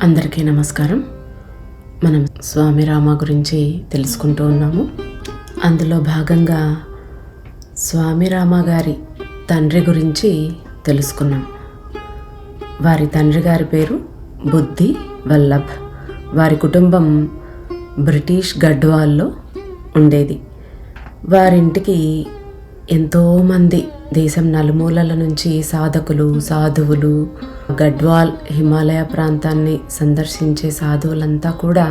అందరికీ నమస్కారం. మనం స్వామి రామ గురించి తెలుసుకుంటూ ఉన్నాము. అందులో భాగంగా స్వామి రామ గారి తండ్రి గురించి తెలుసుకున్నాం. వారి తండ్రి గారి పేరు బుద్ధి వల్లభ్. వారి కుటుంబం బ్రిటిష్ గడ్వాల్లో ఉండేది. వారింటికి ఎంతోమంది దేశం నలుమూలల నుంచి సాధకులు, సాధువులు, గడ్వాల్ హిమాలయ ప్రాంతాన్ని సందర్శించే సాధువులంతా కూడా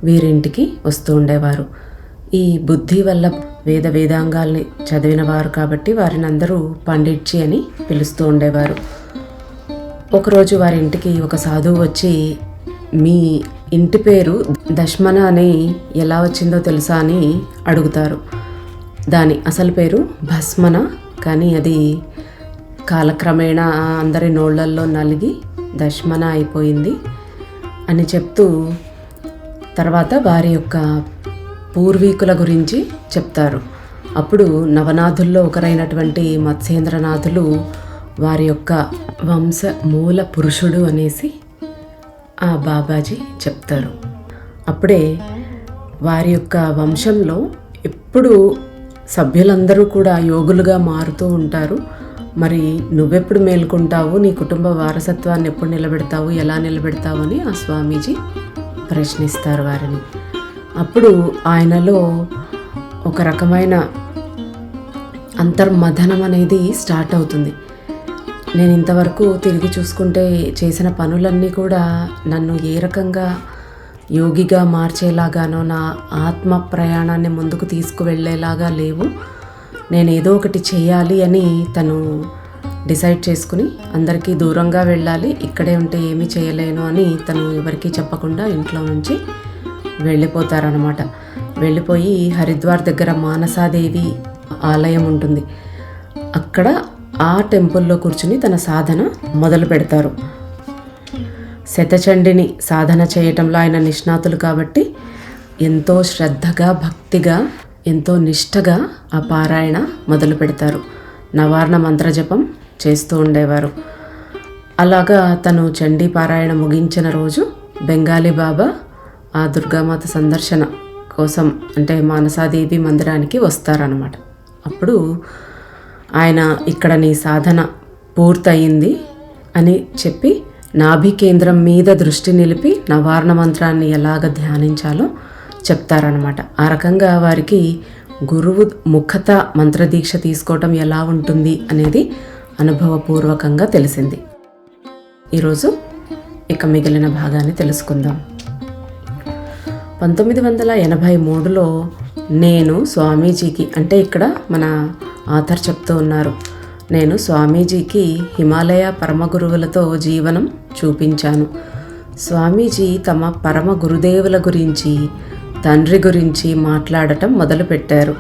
వీరింటికి వస్తూ ఉండేవారు. ఈ బుద్ధి వల్ల వేదాంగాల్ని చదివినవారు కాబట్టి వారిని అందరూ పండిట్జీ అని పిలుస్తూ ఉండేవారు. ఒకరోజు వారింటికి ఒక సాధువు వచ్చి, మీ ఇంటి పేరు దశ్మన అని ఎలా వచ్చిందో తెలుసా అని అడుగుతారు. దాని అసలు పేరు భస్మన, కానీ అది కాలక్రమేణా అందరి నోళ్లల్లో నలిగి దశ్మన అయిపోయింది అని చెప్తూ తర్వాత వారి యొక్క పూర్వీకుల గురించి చెప్తారు. అప్పుడు నవనాథుల్లో ఒకరైనటువంటి మత్స్యేంద్రనాథులు వారి యొక్క వంశ మూల పురుషుడు అనేసి ఆ బాబాజీ చెప్తారు. అప్పుడే వారి యొక్క వంశంలో ఎప్పుడు సభ్యులందరూ కూడా యోగులుగా మారుతూ ఉంటారు. మరి నువ్వెప్పుడు మేల్కొంటావు, నీ కుటుంబ వారసత్వాన్ని ఎప్పుడు నిలబెడతావు, ఎలా నిలబెడతావు అని ఆ స్వామీజీ ప్రశ్నిస్తారు వారిని. అప్పుడు ఆయనలో ఒక రకమైన అంతర్మథనం అనేది స్టార్ట్ అవుతుంది. నేను ఇంతవరకు తిరిగి చూసుకుంటే చేసిన పనులన్నీ కూడా నన్ను ఏ రకంగా యోగిగా మార్చేలాగానో, నా ఆత్మ ప్రయాణాన్ని ముందుకు తీసుకువెళ్ళేలాగా లేవు. నేను ఏదో ఒకటి చేయాలి అని తను డిసైడ్ చేసుకుని అందరికీ దూరంగా వెళ్ళాలి, ఇక్కడే ఉంటే ఏమీ చేయలేను అని తను ఎవరికీ చెప్పకుండా ఇంట్లో నుంచి వెళ్ళిపోతారనమాట. వెళ్ళిపోయి హరిద్వార్ దగ్గర మానసాదేవి ఆలయం ఉంటుంది. అక్కడ ఆ టెంపుల్లో కూర్చుని తన సాధన మొదలు పెడతారు. శతచండిని సాధన చేయటంలో ఆయన నిష్ణాతులు కాబట్టి ఎంతో శ్రద్ధగా, భక్తిగా, ఎంతో నిష్టగా ఆ పారాయణ మొదలు పెడతారు. నవార్ణ మంత్రజపం చేస్తూ ఉండేవారు. అలాగా తను చండీ పారాయణ ముగించిన రోజు బెంగాలీ బాబా ఆ దుర్గామాత సందర్శన కోసం, అంటే మానసాదేవి మందిరానికి వస్తారనమాట. అప్పుడు ఆయన, ఇక్కడ నీ సాధన పూర్తయింది అని చెప్పి నాభి కేంద్రం మీద దృష్టి నిలిపి నవార్ణ మంత్రాన్ని ఎలాగ ధ్యానించాలో చెప్తారనమాట. ఆ రకంగా వారికి గురువు ముఖత మంత్రదీక్ష తీసుకోవటం ఎలా ఉంటుంది అనేది అనుభవపూర్వకంగా తెలిసింది. ఈరోజు ఇక మిగిలిన భాగాన్ని తెలుసుకుందాం. 1983లో నేను స్వామీజీకి, అంటే ఇక్కడ మన ఆథర్ చెప్తూ ఉన్నారు, నేను స్వామీజీకి హిమాలయ పరమ గురువులతో జీవనం చూపించాను. స్వామీజీ తమ పరమ గురుదేవుల గురించి, తండ్రి గురించి మాట్లాడటం మొదలుపెట్టారు.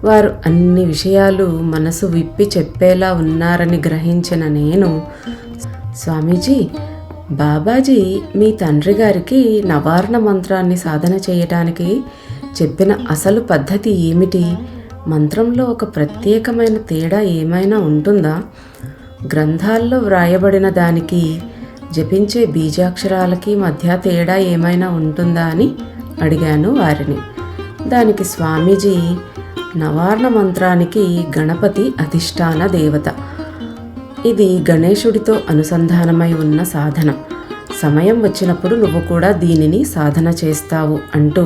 వారు అన్ని విషయాలు మనసు విప్పి చెప్పేలా ఉన్నారని గ్రహించిన నేను, స్వామీజీ, బాబాజీ మీ తండ్రి గారికి నవార్ణ మంత్రాన్ని సాధన చేయటానికి చెప్పిన అసలు పద్ధతి ఏమిటి? మంత్రంలో ఒక ప్రత్యేకమైన తేడా ఏమైనా ఉంటుందా? గ్రంథాల్లో వ్రాయబడిన దానికి, జపించే బీజాక్షరాలకి మధ్య తేడా ఏమైనా ఉంటుందా అని అడిగాను వారిని. దానికి స్వామీజీ, నవార్ణ మంత్రానికి గణపతి అధిష్టాన దేవత. ఇది గణేశుడితో అనుసంధానమై ఉన్న సాధన. సమయం వచ్చినప్పుడు నువ్వు కూడా దీనిని సాధన చేస్తావు అంటూ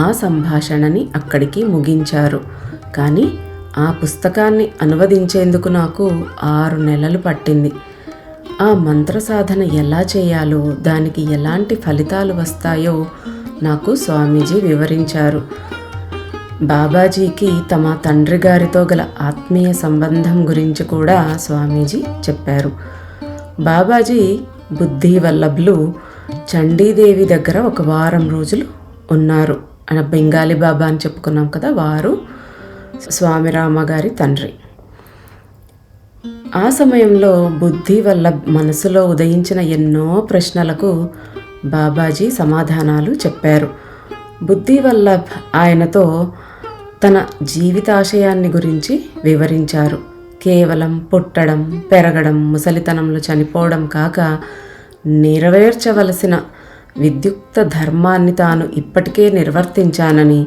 ఆ సంభాషణని అక్కడికి ముగించారు. కానీ ఆ పుస్తకాన్ని అనువదించేందుకు నాకు 6 నెలలు పట్టింది. ఆ మంత్ర సాధన ఎలా చేయాలో, దానికి ఎలాంటి ఫలితాలు వస్తాయో నాకు స్వామీజీ వివరించారు. బాబాజీకి తమ తండ్రి గారితో గల ఆత్మీయ సంబంధం గురించి కూడా స్వామీజీ చెప్పారు. బాబాజీ బుద్ధి వల్లభ్లు చండీదేవి దగ్గర ఒక వారం రోజులు ఉన్నారు. బెంగాలీ బాబా అని చెప్పుకున్నాం కదా, వారు స్వామి రామ గారి తండ్రి. ఆ సమయంలో బుద్ధి వల్ల మనసులో ఉదయించిన ఎన్నో ప్రశ్నలకు బాబాజీ సమాధానాలు చెప్పారు. బుద్ధి వల్ల ఆయనతో తన జీవితాశయాన్ని గురించి వివరించారు. కేవలం పుట్టడం, పెరగడం, ముసలితనంలో చనిపోవడం కాక నెరవేర్చవలసిన విద్యుక్త ధర్మాన్ని తాను ఇప్పటికే నిర్వర్తించానని,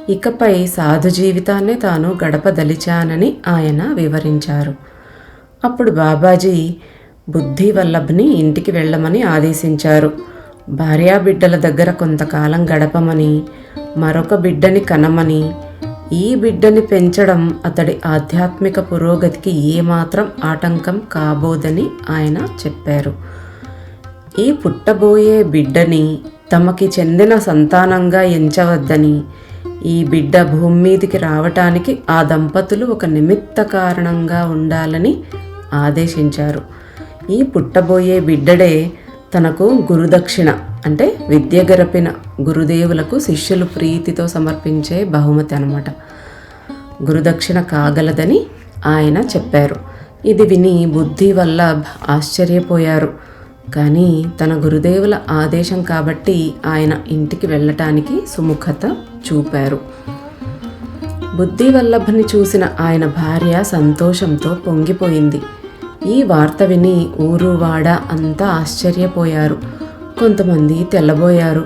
ఇకపై సాధు జీవితాన్నే తాను గడపదలిచానని ఆయన వివరించారు. అప్పుడు బాబాజీ బుద్ధివల్లభ్ని ఇంటికి వెళ్ళమని ఆదేశించారు. భార్యాబిడ్డల దగ్గర కొంతకాలం గడపమని, మరొక బిడ్డని కనమని, ఈ బిడ్డని పెంచడం అతడి ఆధ్యాత్మిక పురోగతికి ఏమాత్రం ఆటంకం కాబోదని ఆయన చెప్పారు. ఈ పుట్టబోయే బిడ్డని తమకి చెందిన సంతానంగా ఎంచవద్దని, ఈ బిడ్డ భూమి మీదికి రావటానికి ఆ దంపతులు ఒక నిమిత్త కారణంగా ఉండాలని ఆదేశించారు. ఈ పుట్టబోయే బిడ్డడే తనకు గురుదక్షిణ అంటే విద్య గరపిన గురుదేవులకు శిష్యులు ప్రీతితో సమర్పించే బహుమతి అన్నమాట. గురుదక్షిణ కాగలదని ఆయన చెప్పారు. ఇది విని బుద్ధివల్లభ్ ఆశ్చర్యపోయారు. కానీ తన గురుదేవుల ఆదేశం కాబట్టి ఆయన ఇంటికి వెళ్ళటానికి సుముఖత చూపారు. బుద్ధివల్లభ్ని చూసిన ఆయన భార్య సంతోషంతో పొంగిపోయింది. ఈ వార్త విని ఊరు వాడ అంతా ఆశ్చర్యపోయారు. కొంతమంది తెల్లబోయారు.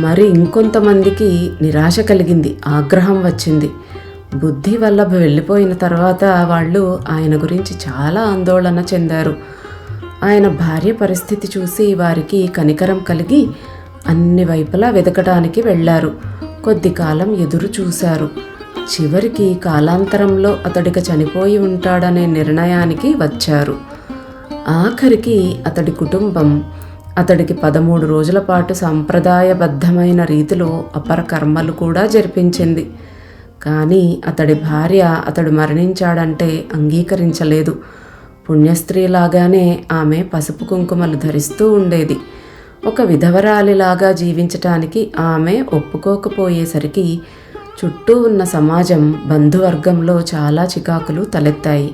మరి ఇంకొంతమందికి నిరాశ కలిగింది, ఆగ్రహం వచ్చింది. బుద్ధివల్లభ్ వెళ్ళిపోయిన తర్వాత వాళ్ళు ఆయన గురించి చాలా ఆందోళన చెందారు. ఆయన భార్య పరిస్థితి చూసి వారికి కనికరం కలిగి అన్ని వైపులా వెతకడానికి వెళ్ళారు. కొద్ది కాలం ఎదురు చూశారు. చివరికి కాలాంతరంలో అతడికి చనిపోయి ఉంటాడనే నిర్ణయానికి వచ్చారు. ఆఖరికి అతడి కుటుంబం అతడికి 13 రోజుల పాటు సంప్రదాయబద్ధమైన రీతిలో అపరకర్మలు కూడా జరిపించింది. కానీ అతడి భార్య అతడు మరణించాడంటే అంగీకరించలేదు. పుణ్యస్త్రీలాగానే ఆమె పసుపు కుంకుమలు ధరిస్తూ ఉండేది. ఒక విధవరాలిలాగా జీవించటానికి ఆమె ఒప్పుకోకపోయేసరికి చుట్టూ ఉన్న సమాజం, బంధువర్గంలో చాలా చికాకులు తలెత్తాయి.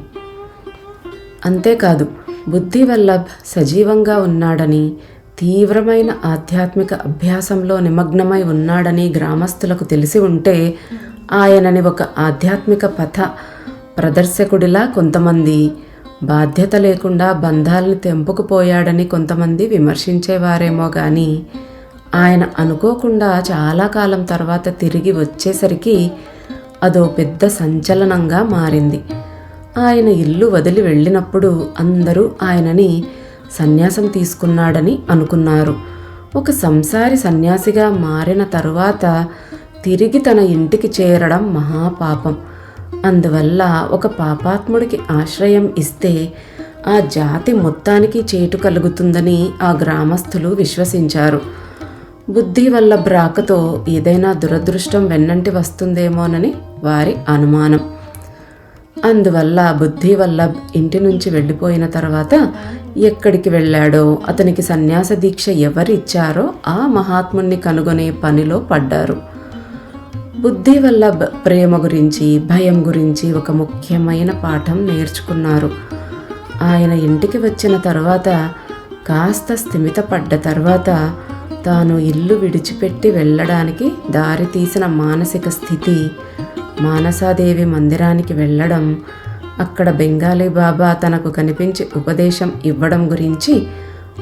అంతేకాదు, బుద్ధివల్లభ్ సజీవంగా ఉన్నాడని, తీవ్రమైన ఆధ్యాత్మిక అభ్యాసంలో నిమగ్నమై ఉన్నాడని గ్రామస్తులకు తెలిసి ఉంటే ఆయనని ఒక ఆధ్యాత్మిక పథ ప్రదర్శకుడిలా కొంతమంది, బాధ్యత లేకుండా బంధాల్ని తెంపుకుపోయాడని కొంతమంది విమర్శించేవారేమో కానీ, ఆయన అనుకోకుండా చాలా కాలం తర్వాత తిరిగి వచ్చేసరికి అదో పెద్ద సంచలనంగా మారింది. ఆయన ఇల్లు వదిలి వెళ్ళినప్పుడు అందరూ ఆయనని సన్యాసం తీసుకున్నాడని అనుకున్నారు. ఒక సంసారి సన్యాసిగా మారిన తరువాత తిరిగి తన ఇంటికి చేరడం మహాపాపం. అందువల్ల ఒక పాపాత్ముడికి ఆశ్రయం ఇస్తే ఆ జాతి మొత్తానికి చేటు కలుగుతుందని ఆ గ్రామస్తులు విశ్వసించారు. బుద్ధివల్లభ్ రాకతో ఏదైనా దురదృష్టం వెన్నంటి వస్తుందేమోనని వారి అనుమానం. అందువల్ల బుద్ధివల్లభ్ ఇంటి నుంచి వెళ్ళిపోయిన తర్వాత ఎక్కడికి వెళ్ళాడో, అతనికి సన్యాస దీక్ష ఎవరిచ్చారో ఆ మహాత్ముణ్ణి కనుగొనే పనిలో పడ్డారు. బుద్ధివల్లభ్ ప్రేమ గురించి, భయం గురించి ఒక ముఖ్యమైన పాఠం నేర్చుకున్నారు. ఆయన ఇంటికి వచ్చిన తర్వాత కాస్త స్థిమితపడ్డ తర్వాత తాను ఇల్లు విడిచిపెట్టి వెళ్ళడానికి దారి తీసిన మానసిక స్థితి, మానసాదేవి మందిరానికి వెళ్ళడం, అక్కడ బెంగాలీ బాబా తనకు కనిపించి ఉపదేశం ఇవ్వడం గురించి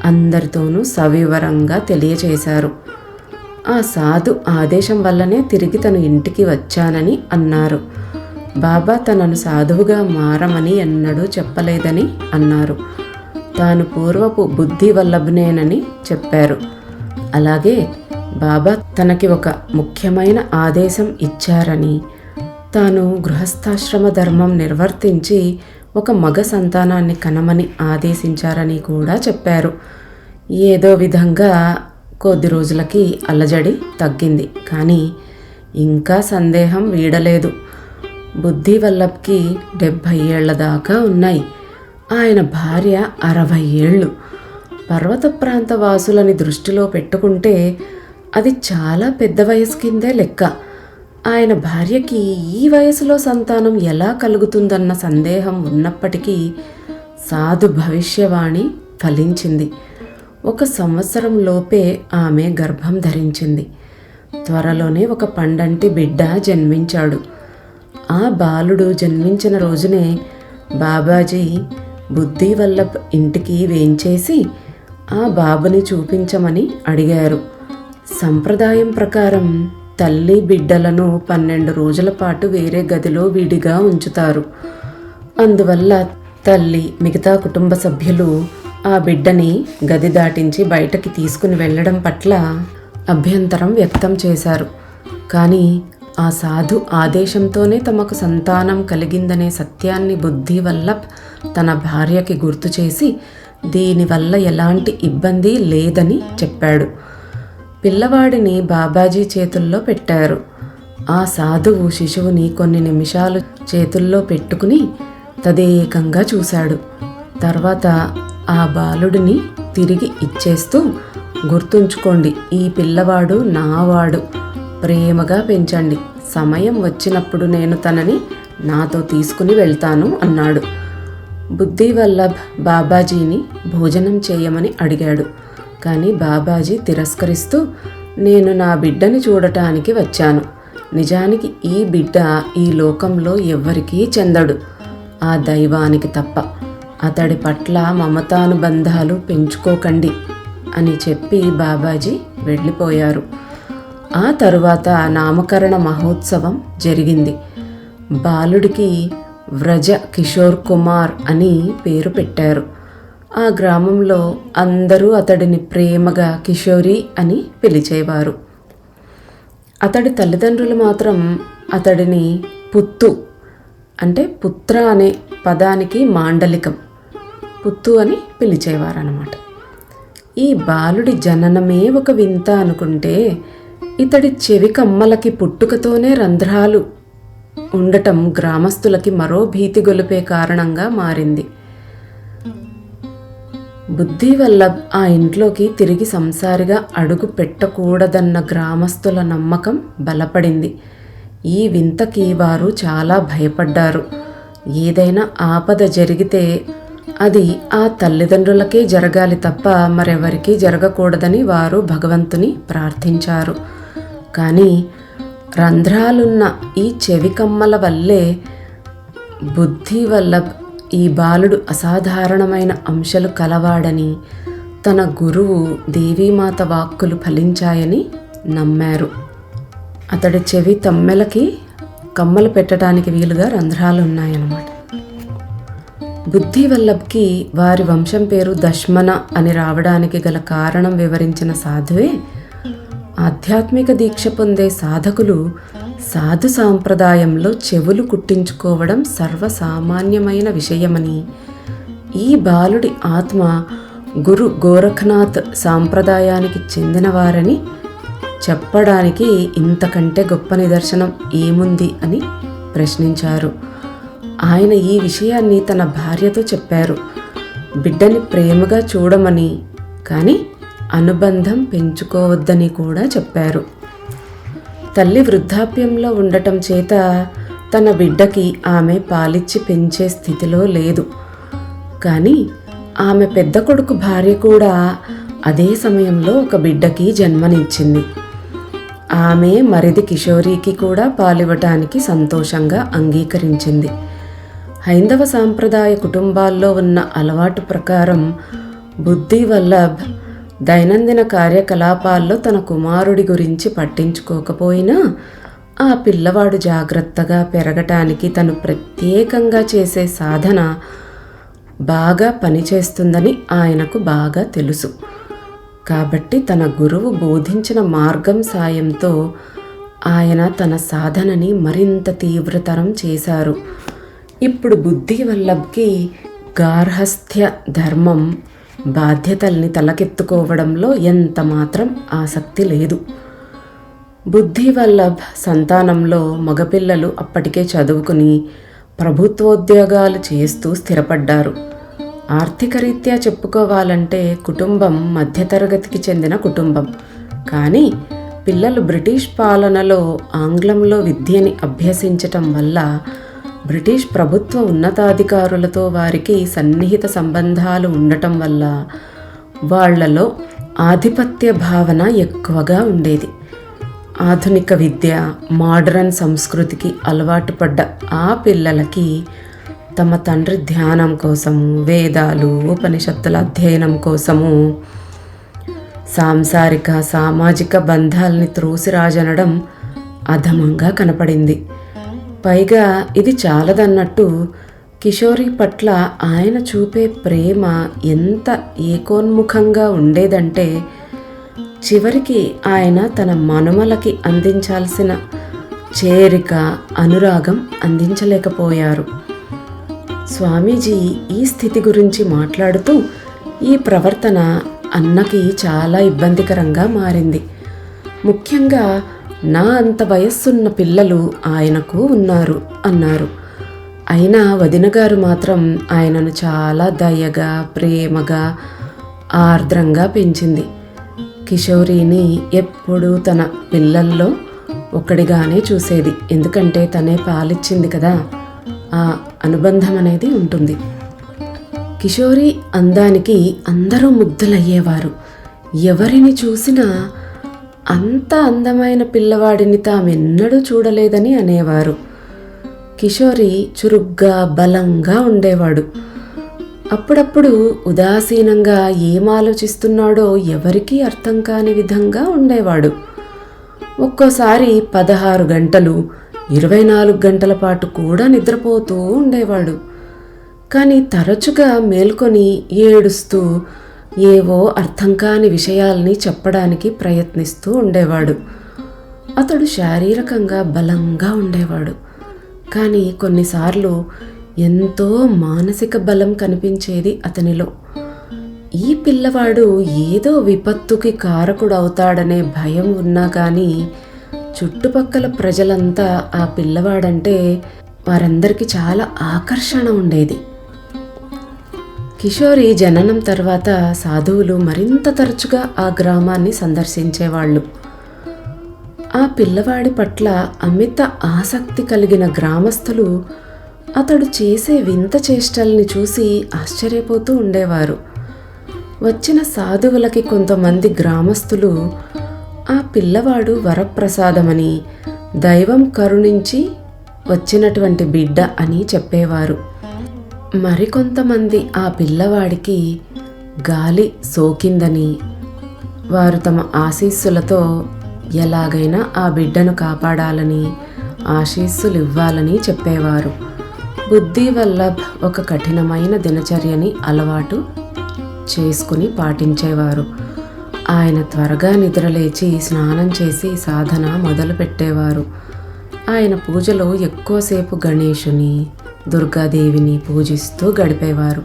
అందరితోనూ సవివరంగా తెలియచేశారు. ఆ సాధు ఆదేశం వల్లనే తిరిగి తను ఇంటికి వచ్చానని అన్నారు. బాబా తనను సాధువుగా మారమని ఎన్నడూ చెప్పలేదని అన్నారు. తాను పూర్వపు బుద్ధివల్లభ్నేనని చెప్పారు. అలాగే బాబా తనకి ఒక ముఖ్యమైన ఆదేశం ఇచ్చారని, తాను గృహస్థాశ్రమ ధర్మం నిర్వర్తించి ఒక మగ సంతానాన్ని కనమని ఆదేశించారని కూడా చెప్పారు. ఏదో విధంగా కొద్ది రోజులకి అలజడి తగ్గింది. కానీ ఇంకా సందేహం వీడలేదు. బుద్ధివల్లభ్కి 70 ఏళ్ల దాకా ఉన్నాయి. ఆయన భార్య 60 ఏళ్ళు. పర్వత ప్రాంత వాసులని దృష్టిలో పెట్టుకుంటే అది చాలా పెద్ద వయసు కిందే లెక్క. ఆయన భార్యకి ఈ వయసులో సంతానం ఎలా కలుగుతుందన్న సందేహం ఉన్నప్పటికీ సాధు భవిష్యవాణి ఫలించింది. 1 సంవత్సరం లోపే ఆమె గర్భం ధరించింది. త్వరలోనే ఒక పండంటి బిడ్డ జన్మించాడు. ఆ బాలుడు జన్మించిన రోజునే బాబాజీ బుద్ధివల్లభ్ ఇంటికి వేంచేసి ఆ బాబుని చూపించమని అడిగారు. సంప్రదాయం ప్రకారం తల్లి బిడ్డలను 12 రోజుల పాటు వేరే గదిలో విడిగా ఉంచుతారు. అందువల్ల తల్లి మిగతా కుటుంబ సభ్యులు ఆ బిడ్డని గది దాటించి బయటకి తీసుకుని వెళ్ళడం పట్ల అభ్యంతరం వ్యక్తం చేశారు. కానీ ఆ సాధు ఆదేశంతోనే తమకు సంతానం కలిగిందనే సత్యాన్ని బుద్ధివల్లభ్ తన భార్యకి గుర్తు చేసి దీనివల్ల ఎలాంటి ఇబ్బంది లేదని చెప్పాడు. పిల్లవాడిని బాబాజీ చేతుల్లో పెట్టారు. ఆ సాధువు శిశువుని కొన్ని నిమిషాలు చేతుల్లో పెట్టుకుని తదేకంగా చూశాడు. తర్వాత ఆ బాలుడిని తిరిగి ఇచ్చేస్తూ, గుర్తుంచుకోండి, ఈ పిల్లవాడు నావాడు, ప్రేమగా పెంచండి, సమయం వచ్చినప్పుడు నేను తనని నాతో తీసుకుని వెళ్తాను అన్నాడు. బుద్ధివల్లభ్ బాబాజీని భోజనం చేయమని అడిగాడు. కానీ బాబాజీ తిరస్కరిస్తూ, నేను నా బిడ్డని చూడటానికి వచ్చాను. నిజానికి ఈ బిడ్డ ఈ లోకంలో ఎవ్వరికీ చెందడు, ఆ దైవానికి తప్ప. అతడి పట్ల మమతానుబంధాలు పెంచుకోకండి అని చెప్పి బాబాజీ వెళ్ళిపోయారు. ఆ తరువాత నామకరణ మహోత్సవం జరిగింది. బాలుడికి వ్రజ కిషోర్ కుమార్ అని పేరు పెట్టారు. ఆ గ్రామంలో అందరూ అతడిని ప్రేమగా కిషోరి అని పిలిచేవారు. అతడి తల్లిదండ్రులు మాత్రం అతడిని పుత్తు, అంటే పుత్ర అనే పదానికి మాండలికం పుత్తు అని పిలిచేవారన్నమాట. ఈ బాలుడి జననమే ఒక వింత అనుకుంటే, ఇతడి చెవి కమ్మలకి పుట్టుకతోనే రంధ్రాలు ఉండటం గ్రామస్తులకి మరో భీతి గొలిపే కారణంగా మారింది. బుద్ధివల్లభ్ ఆ ఇంట్లోకి తిరిగి సంసారిగా అడుగు పెట్టకూడదన్న గ్రామస్తుల నమ్మకం బలపడింది. ఈ వింతకి వారు చాలా భయపడ్డారు. ఏదైనా ఆపద జరిగితే అది ఆ తల్లిదండ్రులకే జరగాలి తప్ప మరెవరికీ జరగకూడదని వారు భగవంతుని ప్రార్థించారు. కానీ రంధ్రాలున్న ఈ చెవి కమ్మల వల్లే బుద్ధివల్లభ్ ఈ బాలుడు అసాధారణమైన అంశాలు కలవాడని, తన గురువు దేవీమాత వాక్కులు ఫలించాయని నమ్మారు. అతడి చెవి తమ్మెలకి కమ్మలు పెట్టడానికి వీలుగా రంధ్రాలు ఉన్నాయన్నమాట. బుద్ధివల్లభ్కి వారి వంశం పేరు దశ్మన అని రావడానికి గల కారణం వివరించిన సాధువే, ఆధ్యాత్మిక దీక్ష పొందే సాధకులు సాధు సాంప్రదాయంలో చెవులు కుట్టించుకోవడం సర్వసామాన్యమైన విషయమని, ఈ బాలుడి ఆత్మ గురు గోరఖ్నాథ్ సాంప్రదాయానికి చెందినవారని చెప్పడానికి ఇంతకంటే గొప్ప నిదర్శనం ఏముంది అని ప్రశ్నించారు. ఆయన ఈ విషయాన్ని తన భార్యతో చెప్పారు. బిడ్డని ప్రేమగా చూడమని, కానీ అనుబంధం పెంచుకోవద్దని కూడా చెప్పారు. తల్లి వృద్ధాప్యంలో ఉండటం చేత తన బిడ్డకి ఆమె పాలిచ్చి పెంచే స్థితిలో లేదు. కానీ ఆమె పెద్ద కొడుకు భార్య కూడా అదే సమయంలో ఒక బిడ్డకి జన్మనిచ్చింది. ఆమె మరిది కిషోరికి కూడా పాలివ్వటానికి సంతోషంగా అంగీకరించింది. హైందవ సాంప్రదాయ కుటుంబాల్లో ఉన్న అలవాటు ప్రకారం బుద్ధివల్లభ్ దైనందిన కార్యకలాపాల్లో తన కుమారుడి గురించి పట్టించుకోకపోయినా ఆ పిల్లవాడు జాగ్రత్తగా పెరగటానికి తను ప్రత్యేకంగా చేసే సాధన బాగా పనిచేస్తుందని ఆయనకు బాగా తెలుసు. కాబట్టి తన గురువు బోధించిన మార్గం సాయంతో ఆయన తన సాధనని మరింత తీవ్రతరం చేశారు. ఇప్పుడు బుద్ధివల్లభ్కి గార్హస్థ్య ధర్మం బాధ్యతల్ని తలకెత్తుకోవడంలో ఎంత మాత్రం ఆసక్తి లేదు. బుద్ధివల్లభ్ సంతానంలో మగపిల్లలు అప్పటికే చదువుకుని ప్రభుత్వోద్యోగాలు చేస్తూ స్థిరపడ్డారు. ఆర్థిక రీత్యా చెప్పుకోవాలంటే కుటుంబం మధ్యతరగతికి చెందిన కుటుంబం. కానీ పిల్లలు బ్రిటిష్ పాలనలో ఆంగ్లంలో విద్యని అభ్యసించటం వల్ల బ్రిటిష్ ప్రభుత్వ ఉన్నతాధికారులతో వారికి సన్నిహిత సంబంధాలు ఉండటం వల్ల వాళ్లలో ఆధిపత్య భావన ఎక్కువగా ఉండేది. ఆధునిక విద్య, మోడరన్ సంస్కృతికి అలవాటు పడ్డ ఆ పిల్లలకి తమ తండ్రి ధ్యానం కోసము, వేదాలు, ఉపనిషత్తుల అధ్యయనం కోసము సాంసారిక సామాజిక బంధాల్ని త్రోసిరాజనడం అధమంగా కనపడింది. పైగా ఇది చాలదన్నట్టు కిషోరి పట్ల ఆయన చూపే ప్రేమ ఎంత ఏకోన్ముఖంగా ఉండేదంటే చివరికి ఆయన తన మనుమలకి అందించాల్సిన చేరిక, అనురాగం అందించలేకపోయారు. స్వామీజీ ఈ స్థితి గురించి మాట్లాడుతూ ఈ ప్రవర్తన అన్నకి చాలా ఇబ్బందికరంగా మారింది. ముఖ్యంగా నా అంత వయస్సున్న పిల్లలు ఆయనకు ఉన్నారు అన్నారు. అయినా వదినగారు మాత్రం ఆయనను చాలా దయగా, ప్రేమగా, ఆర్ద్రంగా పెంచింది. కిషోరిని ఎప్పుడూ తన పిల్లల్లో ఒకడిగానే చూసేది. ఎందుకంటే తనే పాలిచ్చింది కదా, ఆ అనుబంధం అనేది ఉంటుంది. కిషోరి అందానికి అందరూ ముగ్ధులయ్యేవారు. ఎవరిని చూసినా అంత అందమైన పిల్లవాడిని తామెన్నడూ చూడలేదని అనేవారు. కిషోరి చురుగ్గా, బలంగా ఉండేవాడు. అప్పుడప్పుడు ఉదాసీనంగా ఏం ఆలోచిస్తున్నాడో ఎవరికీ అర్థం కాని విధంగా ఉండేవాడు. ఒక్కోసారి 16 గంటలు, 24 గంటల పాటు కూడా నిద్రపోతూ ఉండేవాడు. కానీ తరచుగా మేల్కొని ఏడుస్తూ ఏవో అర్థం కాని విషయాల్ని చెప్పడానికి ప్రయత్నిస్తూ ఉండేవాడు. అతడు శారీరకంగా బలంగా ఉండేవాడు. కానీ కొన్నిసార్లు ఎంతో మానసిక బలం కనిపించేది అతనిలో. ఈ పిల్లవాడు ఏదో విపత్తుకి కారకుడవుతాడనే భయం ఉన్నా కానీ చుట్టుపక్కల ప్రజలంతా ఆ పిల్లవాడంటే వారందరికీ చాలా ఆకర్షణ ఉండేది. కిషోరి జననం తర్వాత సాధువులు మరింత తరచుగా ఆ గ్రామాన్ని సందర్శించేవాళ్ళు. ఆ పిల్లవాడి పట్ల అమిత ఆసక్తి కలిగిన గ్రామస్తులు అతడు చేసే వింత చేష్టల్ని చూసి ఆశ్చర్యపోతూ ఉండేవారు. వచ్చిన సాధువులకి కొంతమంది గ్రామస్తులు ఆ పిల్లవాడు వరప్రసాదమని, దైవం కరుణించి వచ్చినటువంటి బిడ్డ అని చెప్పేవారు. మరికొంతమంది ఆ పిల్లవాడికి గాలి సోకిందని, వారు తమ ఆశీస్సులతో ఎలాగైనా ఆ బిడ్డను కాపాడాలని, ఆశీస్సులు ఇవ్వాలని చెప్పేవారు. బుద్ధివల్లభ్ ఒక కఠినమైన దినచర్యని అలవాటు చేసుకుని పాటించేవారు. ఆయన త్వరగా నిద్రలేచి స్నానం చేసి సాధన మొదలుపెట్టేవారు. ఆయన పూజలో ఎక్కువసేపు గణేశుని, దుర్గాదేవిని పూజిస్తూ గడిపేవారు.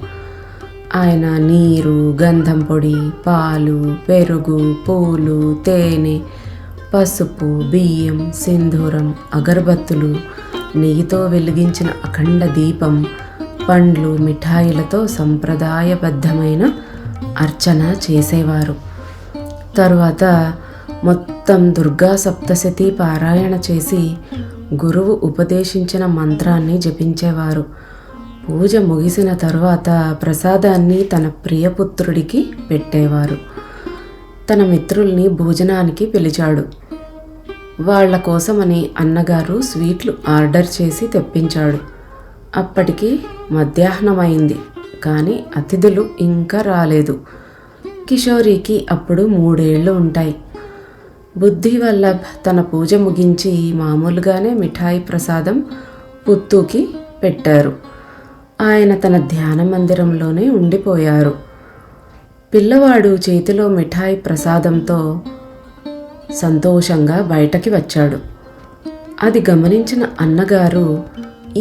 ఆయన నీరు, గంధం పొడి, పాలు, పెరుగు, పూలు, తేనె, పసుపు, బియ్యం, సింధూరం, అగరబత్తులు, నెయ్యితో వెలిగించిన అఖండ దీపం, పండ్లు, మిఠాయిలతో సంప్రదాయబద్ధమైన అర్చన చేసేవారు. తరువాత మొత్తం దుర్గా సప్తశతి పారాయణ చేసి గురువు ఉపదేశించిన మంత్రాన్ని జపించేవారు. పూజ ముగిసిన తరువాత ప్రసాదాన్ని తన ప్రియపుత్రుడికి పెట్టేవారు. తన మిత్రుల్ని భోజనానికి పిలిచాడు. వాళ్ల కోసమని అన్నగారు స్వీట్లు ఆర్డర్ చేసి తెప్పించాడు. అప్పటికి మధ్యాహ్నమైంది. కానీ అతిథులు ఇంకా రాలేదు. కిషోరికి అప్పుడు 3 ఏళ్ళు ఉంటాయి. బుద్ధివల్లభ్ తన పూజ ముగించి మామూలుగానే మిఠాయి ప్రసాదం పుత్తూకి పెట్టారు. ఆయన తన ధ్యాన మందిరంలోనే ఉండిపోయారు. పిల్లవాడు చేతిలో మిఠాయి ప్రసాదంతో సంతోషంగా బయటకి వచ్చాడు. అది గమనించిన అన్నగారు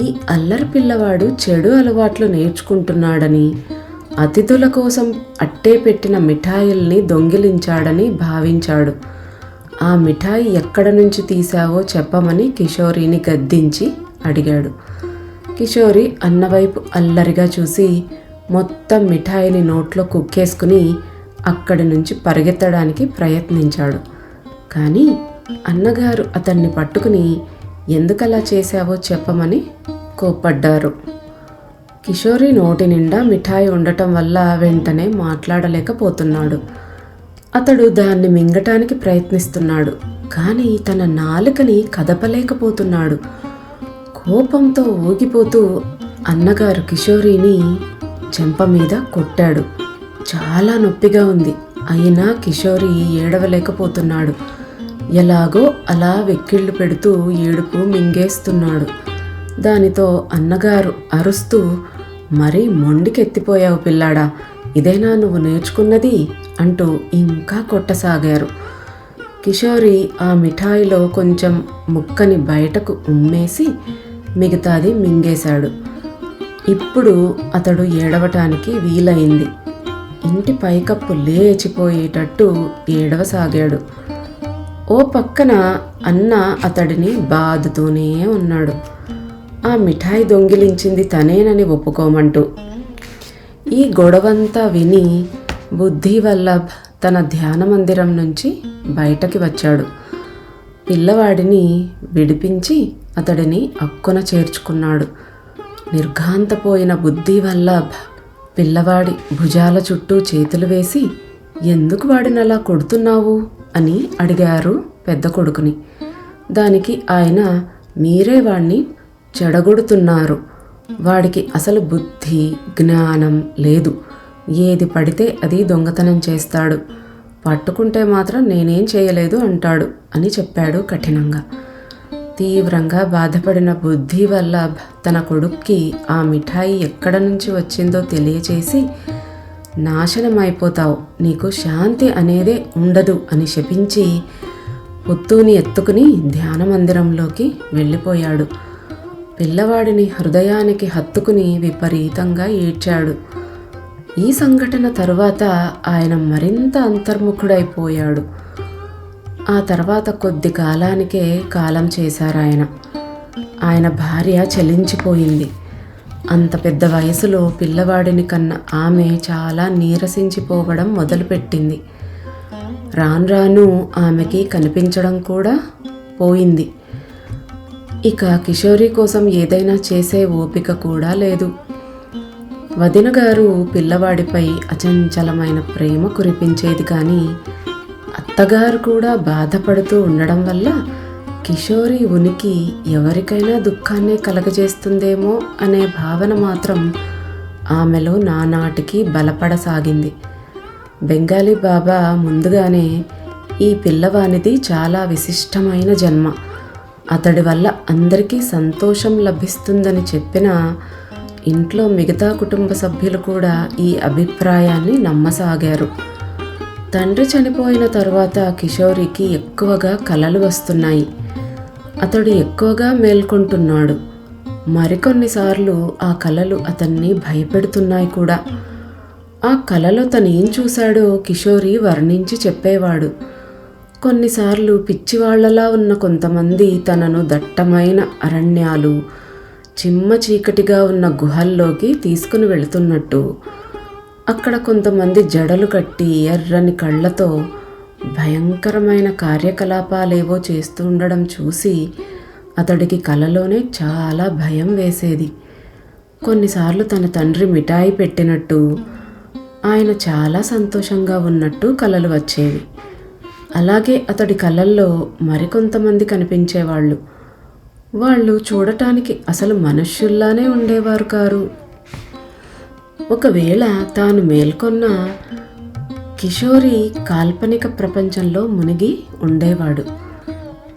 ఈ అల్లరి పిల్లవాడు చెడు అలవాట్లు నేర్చుకుంటున్నాడని, అతిథుల కోసం అట్టే పెట్టిన మిఠాయిల్ని దొంగిలించాడని భావించాడు. ఆ మిఠాయి ఎక్కడ నుంచి తీశావో చెప్పమని కిషోరిని గద్దించి అడిగాడు. కిషోరి అన్నవైపు అల్లరిగా చూసి మొత్తం మిఠాయిని నోట్లో కుక్కేసుకుని అక్కడి నుంచి పరిగెత్తడానికి ప్రయత్నించాడు. కానీ అన్నగారు అతన్ని పట్టుకుని ఎందుకలా చేశావో చెప్పమని కోప్పడ్డారు. కిషోరి నోటి నిండా మిఠాయి ఉండటం వల్ల వెంటనే మాట్లాడలేకపోతున్నాడు. అతడు దాన్ని మింగటానికి ప్రయత్నిస్తున్నాడు. కానీ తన నాలుకని కదపలేకపోతున్నాడు. కోపంతో ఊగిపోతూ అన్నగారు కిషోరిని చెంప మీద కొట్టాడు. చాలా నొప్పిగా ఉంది. అయినా కిషోరి ఏడవలేకపోతున్నాడు. ఎలాగో అలా వెక్కిళ్ళు పెడుతూ ఏడుపు మింగేస్తున్నాడు. దానితో అన్నగారు అరుస్తూ, మరీ మొండికెత్తిపోయావు పిల్లాడా, ఇదేనా నువ్వు నేర్చుకున్నది అంటూ ఇంకా కొట్టసాగారు. కిషోరి ఆ మిఠాయిలో కొంచెం ముక్కని బయటకు ఉమ్మేసి మిగతాది మింగేశాడు. ఇప్పుడు అతడు ఏడవటానికి వీలైంది. ఇంటి పైకప్పు లేచిపోయేటట్టు ఏడవసాగాడు. ఓ పక్కన అన్న అతడిని బాదుతూనే ఉన్నాడు, ఆ మిఠాయి దొంగిలించింది తనేనని ఒప్పుకోమంటూ. ఈ గొడవంతా విని బుద్ధివల్లభ్ తన ధ్యాన మందిరం నుంచి బయటకి వచ్చాడు. పిల్లవాడిని విడిపించి అతడిని అక్కున చేర్చుకున్నాడు. నిర్ఘాంతపోయిన బుద్ధివల్లభ్ పిల్లవాడి భుజాల చుట్టూ చేతులు వేసి, ఎందుకు వాడినలా కొడుతున్నావు అని అడిగారు పెద్ద కొడుకుని. దానికి ఆయన, మీరే వాణ్ణి చెడగొడుతున్నారు, వాడికి అసలు బుద్ధి జ్ఞానం లేదు, ఏది పడితే అది దొంగతనం చేస్తాడు, పట్టుకుంటే మాత్రం నేనేం చేయలేదు అంటాడు అని చెప్పాడు కఠినంగా. తీవ్రంగా బాధపడిన బుద్ధివల్లభ్ తన కొడుక్కి ఆ మిఠాయి ఎక్కడ నుంచి వచ్చిందో తెలియచేసి, నాశనమైపోతావు, నీకు శాంతి అనేదే ఉండదు అని శపించి పుత్తూని ఎత్తుకుని ధ్యాన మందిరంలోకి వెళ్ళిపోయాడు. పిల్లవాడిని హృదయానికి హత్తుకుని విపరీతంగా ఏడ్చాడు. ఈ సంఘటన తరువాత ఆయన మరింత అంతర్ముఖుడైపోయాడు. ఆ తర్వాత కొద్ది కాలానికే కాలం చేశారాయన. ఆయన భార్య చలించిపోయింది. అంత పెద్ద వయసులో పిల్లవాడిని కన్న ఆమె చాలా నీరసించిపోవడం మొదలుపెట్టింది. రాను రాను ఆమెకి కనిపించడం కూడా పోయింది. ఇక కిషోరి కోసం ఏదైనా చేసే ఓపిక కూడా లేదు. వదిన గారు పిల్లవాడిపై అచంచలమైన ప్రేమ కురిపించేది, కానీ అత్తగారు కూడా బాధపడుతూ ఉండడం వల్ల కిషోరి ఉనికి ఎవరికైనా దుఃఖాన్నే కలగజేస్తుందేమో అనే భావన మాత్రం ఆమెలో నానాటికి బలపడసాగింది. బెంగాలీ బాబా ముందుగానే ఈ పిల్లవానిది చాలా విశిష్టమైన జన్మ, అతడి వల్ల అందరికీ సంతోషం లభిస్తుందని చెప్పినా ఇంట్లో మిగతా కుటుంబ సభ్యులు కూడా ఈ అభిప్రాయాన్ని నమ్మసాగారు. తండ్రి చనిపోయిన తరువాత కిషోరికి ఎక్కువగా కలలు వస్తున్నాయి. అతడు ఎక్కువగా మేల్కొంటున్నాడు. మరికొన్నిసార్లు ఆ కలలు అతన్ని భయపెడుతున్నాయి కూడా. ఆ కలలో తనేం చూశాడో కిషోరి వర్ణించి చెప్పేవాడు. కొన్నిసార్లు పిచ్చివాళ్లలా ఉన్న కొంతమంది తనను దట్టమైన అరణ్యాలు, చిమ్మ చీకటిగా ఉన్న గుహల్లోకి తీసుకుని వెళుతున్నట్టు, అక్కడ కొంతమంది జడలు కట్టి ఎర్రని కళ్ళతో భయంకరమైన కార్యకలాపాలేవో చేస్తూ ఉండడం చూసి అతడికి కలలోనే చాలా భయం వేసేది. కొన్నిసార్లు తన తండ్రి మిఠాయి పెట్టినట్టు, ఆయన చాలా సంతోషంగా ఉన్నట్టు కలలు వచ్చేవి. అలాగే అతడి కలల్లో మరికొంతమంది కనిపించేవాళ్ళు. వాళ్ళు చూడటానికి అసలు మనుష్యుల్లానే ఉండేవారు కారు. ఒకవేళ తాను మేల్కొన్న కిషోరి కాల్పనిక ప్రపంచంలో మునిగి ఉండేవాడు.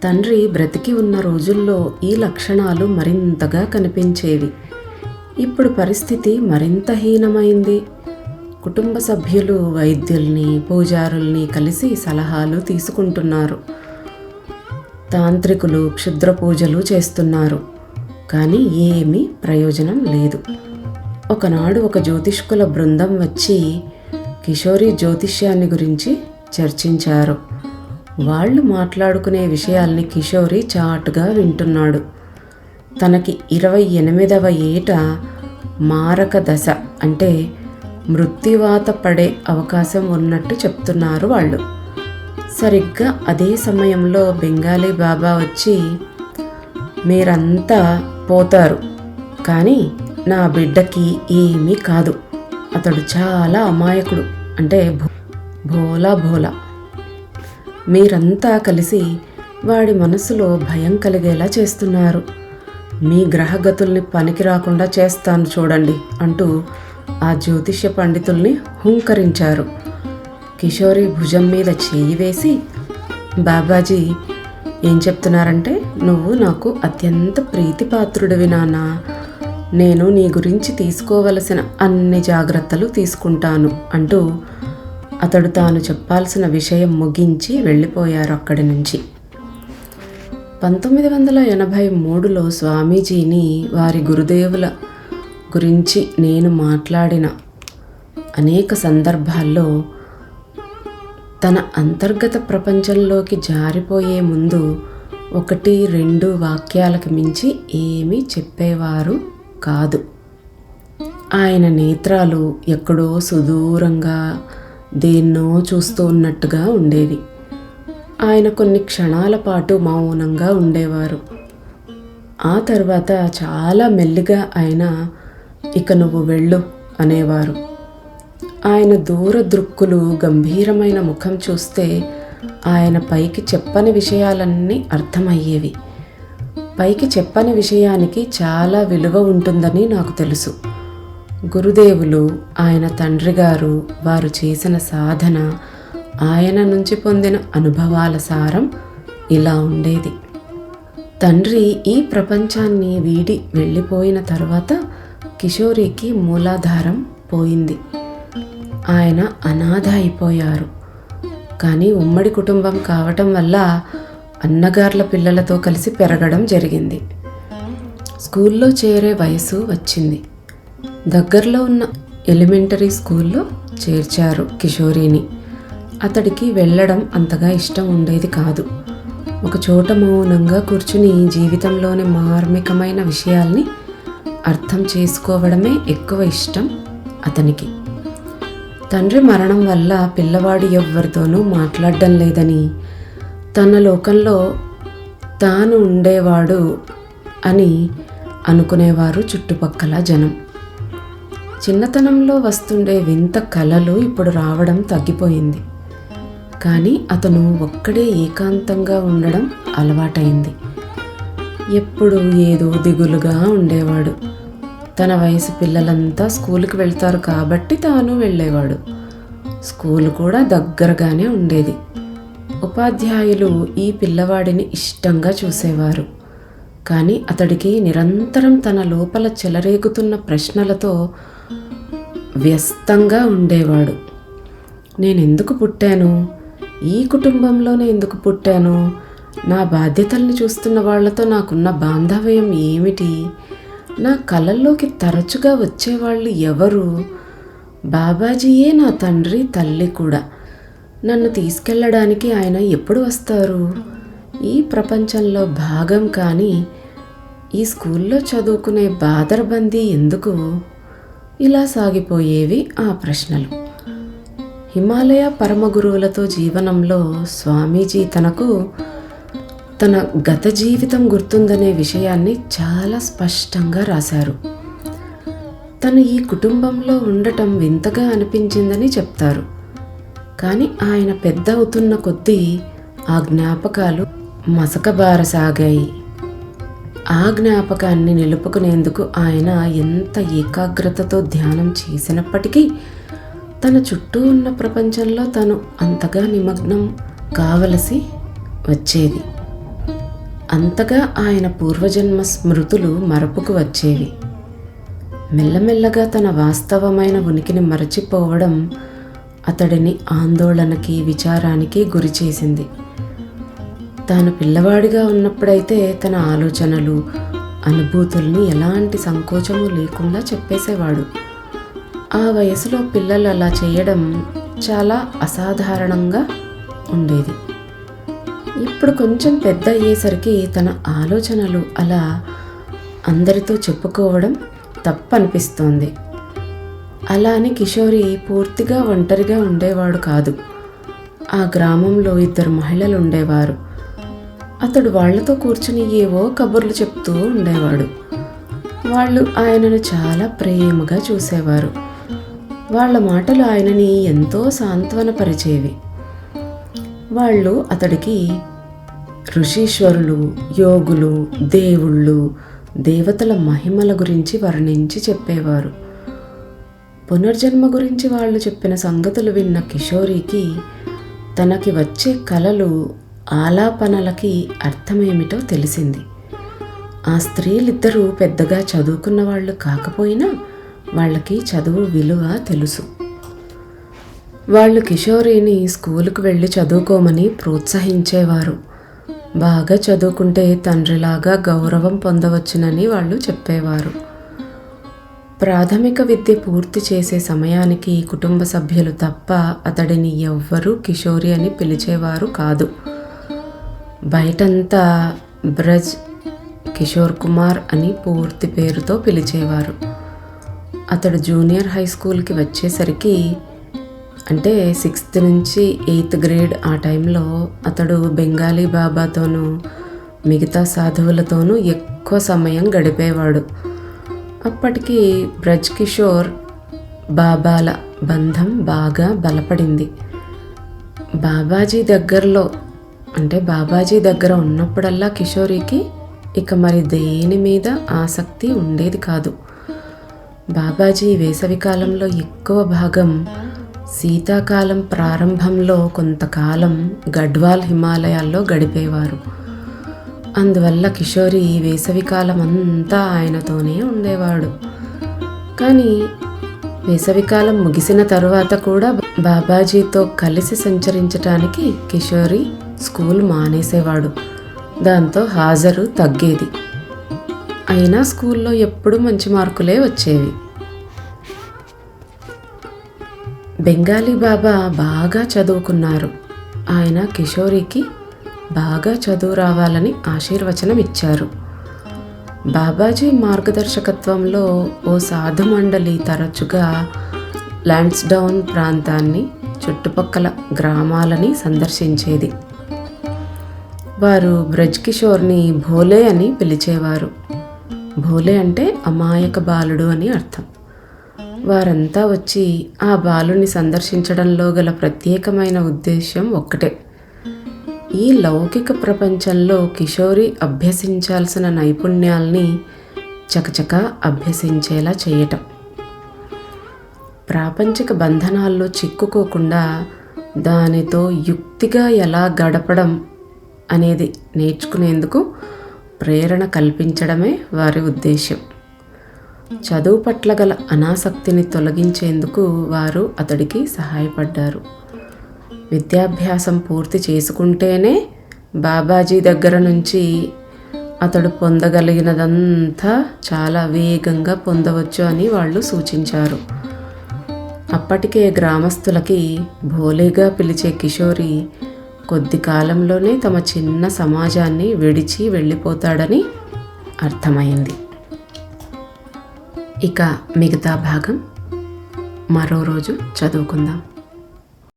తండ్రి బ్రతికి ఉన్న రోజుల్లో ఈ లక్షణాలు మరింతగా కనిపించేవి. ఇప్పుడు పరిస్థితి మరింత హీనమైంది. కుటుంబ సభ్యులు వైద్యుల్ని, పూజారుల్ని కలిసి సలహాలు తీసుకుంటున్నారు. తాంత్రికులు క్షుద్ర పూజలు చేస్తున్నారు, కానీ ఏమీ ప్రయోజనం లేదు. ఒకనాడు ఒక జ్యోతిష్కుల బృందం వచ్చి కిషోరి జ్యోతిష్యాన్ని గురించి చర్చించారు. వాళ్ళు మాట్లాడుకునే విషయాల్ని కిషోరి చాటుగా వింటున్నాడు. తనకి 28వ ఏట మారక దశ, అంటే మృత్యువాత పడే అవకాశం ఉన్నట్టు చెప్తున్నారు వాళ్ళు. సరిగ్గా అదే సమయంలో బెంగాలీ బాబా వచ్చి, మీరంతా పోతారు, కానీ నా బిడ్డకి ఏమీ కాదు, అతడు చాలా అమాయకుడు, అంటే భోలా, మీరంతా కలిసి వాడి మనసులో భయం కలిగేలా చేస్తున్నారు, మీ గ్రహగతుల్ని పనికి రాకుండా చేస్తాను చూడండి అంటూ ఆ జ్యోతిష్య పండితుల్ని హుంకరించారు. కిషోరి భుజం మీద చేయి వేసి, బాబాజీ ఏం చెప్తున్నారంటే, నువ్వు నాకు అత్యంత ప్రీతిపాత్రుడివి నాన్న, నేను నీ గురించి తీసుకోవలసిన అన్ని జాగ్రత్తలు తీసుకుంటాను అంటూ అతడు తాను చెప్పాల్సిన విషయం ముగించి వెళ్ళిపోయారు అక్కడి నుంచి. 1983లో స్వామీజీని వారి గురుదేవుల గురించి నేను మాట్లాడిన అనేక సందర్భాల్లో తన అంతర్గత ప్రపంచంలోకి జారిపోయే ముందు 1-2 వాక్యాలకు మించి ఏమీ చెప్పేవారు కాదు. ఆయన నేత్రాలు ఎక్కడో సుదూరంగా దేన్నో చూస్తూ ఉన్నట్టుగా ఉండేవి. ఆయన కొన్ని క్షణాల పాటు మౌనంగా ఉండేవారు. ఆ తర్వాత చాలా మెల్లిగా ఆయన, ఇక నువ్వు వెళ్ళు అనేవారు. ఆయన దూర దృక్కులు, గంభీరమైన ముఖం చూస్తే ఆయన పైకి చెప్పని విషయాలన్నీ అర్థమయ్యేవి. పైకి చెప్పని విషయానికి చాలా విలువ ఉంటుందని నాకు తెలుసు. గురుదేవులు, ఆయన తండ్రి గారు, వారు చేసిన సాధన, ఆయన నుంచి పొందిన అనుభవాల సారం ఇలా ఉండేది. తండ్రి ఈ ప్రపంచాన్ని వీడి వెళ్ళిపోయిన తర్వాత కిషోరికి మూలాధారం పోయింది. ఆయన అనాథ అయిపోయారు. కానీ ఉమ్మడి కుటుంబం కావటం వల్ల అన్నగార్ల పిల్లలతో కలిసి పెరగడం జరిగింది. స్కూల్లో చేరే వయసు వచ్చింది. దగ్గరలో ఉన్న ఎలిమెంటరీ స్కూల్లో చేర్చారు కిషోరిని. అతడికి వెళ్ళడం అంతగా ఇష్టం ఉండేది కాదు. ఒక చోట మౌనంగా కూర్చుని జీవితంలోని మార్మికమైన విషయాల్ని అర్థం చేసుకోవడమే ఎక్కువ ఇష్టం అతనికి. తండ్రి మరణం వల్ల పిల్లవాడు ఎవ్వరితోనూ మాట్లాడడం లేదని, తన లోకంలో తాను ఉండేవాడు అని అనుకునేవారు చుట్టుపక్కల జనం. చిన్నతనంలో వస్తుండే వింత కలలు ఇప్పుడు రావడం తగ్గిపోయింది. కానీ అతను ఒక్కడే ఏకాంతంగా ఉండడం అలవాటైంది. ఎప్పుడు ఏదో దిగులుగా ఉండేవాడు. తన వయసు పిల్లలంతా స్కూలుకి వెళ్తారు కాబట్టి తాను వెళ్ళేవాడు. స్కూలు కూడా దగ్గరగానే ఉండేది. ఉపాధ్యాయులు ఈ పిల్లవాడిని ఇష్టంగా చూసేవారు. కానీ అతడికి నిరంతరం తన లోపల చెలరేగుతున్న ప్రశ్నలతో వ్యస్తంగా ఉండేవాడు. నేనెందుకు పుట్టాను? ఈ కుటుంబంలోనే ఎందుకు పుట్టాను? నా బాధ్యతల్ని చూస్తున్న వాళ్లతో నాకున్న బాంధవ్యం ఏమిటి? నా కలల్లోకి తరచుగా వచ్చేవాళ్ళు ఎవరు? బాబాజీయే నా తండ్రి, తల్లి కూడా. నన్ను తీసుకెళ్ళడానికి ఆయన ఎప్పుడు వస్తారు? ఈ ప్రపంచంలో భాగం కానీ ఈ స్కూల్లో చదువుకునే బాదరబందీ ఎందుకు? ఇలా సాగిపోయేవి ఆ ప్రశ్నలు. హిమాలయ పరమగురువులతో జీవనంలో స్వామీజీ తనకు తన గత జీవితం గుర్తుందనే విషయాన్ని చాలా స్పష్టంగా రాశారు. తను ఈ కుటుంబంలో ఉండటం వింతగా అనిపించిందని చెప్తారు. కానీ ఆయన పెద్ద అవుతున్న కొద్దీ ఆ జ్ఞాపకాలు మసకబారసాగాయి. ఆ జ్ఞాపకాన్ని నిలుపుకునేందుకు ఆయన ఎంత ఏకాగ్రతతో ధ్యానం చేసినప్పటికీ తన చుట్టూ ఉన్న ప్రపంచంలో తను అంతగా నిమగ్నం కావలసి వచ్చేది. అంతగా ఆయన పూర్వజన్మ స్మృతులు మరపుకు వచ్చేవి. మెల్లమెల్లగా తన వాస్తవమైన ఉనికిని మరచిపోవడం అతడిని ఆందోళనకి, విచారానికి గురి చేసింది. తాను పిల్లవాడిగా ఉన్నప్పుడైతే తన ఆలోచనలు, అనుభూతుల్ని ఎలాంటి సంకోచము లేకుండా చెప్పేసేవాడు. ఆ వయసులో పిల్లలు అలా చేయడం చాలా అసాధారణంగా ఉండేది. ఇప్పుడు కొంచెం పెద్ద అయ్యేసరికి తన ఆలోచనలు అలా అందరితో చెప్పుకోవడం తప్పనిపిస్తోంది. అలా అని కిషోరి పూర్తిగా ఒంటరిగా ఉండేవాడు కాదు. ఆ గ్రామంలో 2 మహిళలు ఉండేవారు. అతడు వాళ్లతో కూర్చుని ఏవో కబుర్లు చెప్తూ ఉండేవాడు. వాళ్ళు ఆయనను చాలా ప్రేమగా చూసేవారు. వాళ్ళ మాటలు ఆయనని ఎంతో సాంత్వనపరిచేవి. వాళ్ళు అతడికి ఋషీశ్వరులు, యోగులు, దేవుళ్ళు, దేవతల మహిమల గురించి వర్ణించి చెప్పేవారు. పునర్జన్మ గురించి వాళ్ళు చెప్పిన సంగతులు విన్న కిషోరికి తనకి వచ్చే కలలు ఆలాపనలకి అర్థమేమిటో తెలిసింది. ఆ స్త్రీలిద్దరూ పెద్దగా చదువుకున్న వాళ్ళు కాకపోయినా వాళ్ళకి చదువు విలువ తెలుసు. వాళ్ళు కిషోరిని స్కూలుకు వెళ్ళి చదువుకోమని ప్రోత్సహించేవారు. బాగా చదువుకుంటే తండ్రిలాగా గౌరవం పొందవచ్చునని వాళ్ళు చెప్పేవారు. ప్రాథమిక విద్య పూర్తి చేసే సమయానికి కుటుంబ సభ్యులు తప్ప అతడిని ఎవ్వరూ కిషోరి అని పిలిచేవారు కాదు. బయటంతా బ్రజ్ కిషోర్ కుమార్ అని పూర్తి పేరుతో పిలిచేవారు. అతడు జూనియర్ హై స్కూల్కి వచ్చేసరికి, అంటే 6th నుంచి 8th గ్రేడ్ ఆ టైంలో అతడు బెంగాలీ బాబాతోనూ మిగతా సాధువులతోనూ ఎక్కువ సమయం గడిపేవాడు. అప్పటికి బ్రజ్ కిషోర్ బాబాల బంధం బాగా బలపడింది. బాబాజీ దగ్గర ఉన్నప్పుడల్లా కిషోరికి ఇక మరి దేని మీద ఆసక్తి ఉండేది కాదు. బాబాజీ వేసవికాలంలో ఎక్కువ భాగం, శీతాకాలం ప్రారంభంలో కొంతకాలం గడ్వాల్ హిమాలయాల్లో గడిపేవారు. అందువల్ల కిషోరి వేసవికాలం అంతా ఆయనతోనే ఉండేవాడు. కానీ వేసవికాలం ముగిసిన తరువాత కూడా బాబాజీతో కలిసి సంచరించటానికి కిషోరి స్కూల్ మానేసేవాడు. దాంతో హాజరు తగ్గేది. అయినా స్కూల్లో ఎప్పుడూ మంచి మార్కులే వచ్చేవి. బెంగాలీ బాబా బాగా చదువుకున్నారు. ఆయన కిషోరికి బాగా చదువు రావాలని ఆశీర్వచనం ఇచ్చారు. బాబాజీ మార్గదర్శకత్వంలో ఓ సాధు మండలి తరచుగా లాన్స్డౌన్ ప్రాంతాన్ని, చుట్టుపక్కల గ్రామాలని సందర్శించేది. వారు బ్రజ్ కిషోర్ని భోలే అని పిలిచేవారు. భోలే అంటే అమాయక బాలుడు అని అర్థం. వారంతా వచ్చి ఆ బాలుని సందర్శించడంలో గల ప్రత్యేకమైన ఉద్దేశ్యం ఒక్కటే: ఈ లౌకిక ప్రపంచంలో కిషోరి అభ్యసించాల్సిన నైపుణ్యాల్ని చకచకా అభ్యసించేలా చేయటం. ప్రాపంచిక బంధనాల్లో చిక్కుకోకుండా దానితో యుక్తిగా ఎలా గడపడం అనేది నేర్చుకునేందుకు ప్రేరణ కల్పించడమే వారి ఉద్దేశ్యం. చదువు పట్ల గల అనాసక్తిని తొలగించేందుకు వారు అతడికి సహాయపడ్డారు. విద్యాభ్యాసం పూర్తి చేసుకుంటేనే బాబాజీ దగ్గర నుంచి అతడు పొందగలిగినదంతా చాలా వేగంగా పొందవచ్చు అని వాళ్ళు సూచించారు. అప్పటికే గ్రామస్తులకి భోలేగా పిలిచే కిషోరి కొద్ది కాలంలోనే తమ చిన్న సమాజాన్ని విడిచి వెళ్ళిపోతాడని అర్థమైంది. ఇక మిగతా భాగం మరో రోజు చదువుకుందాం.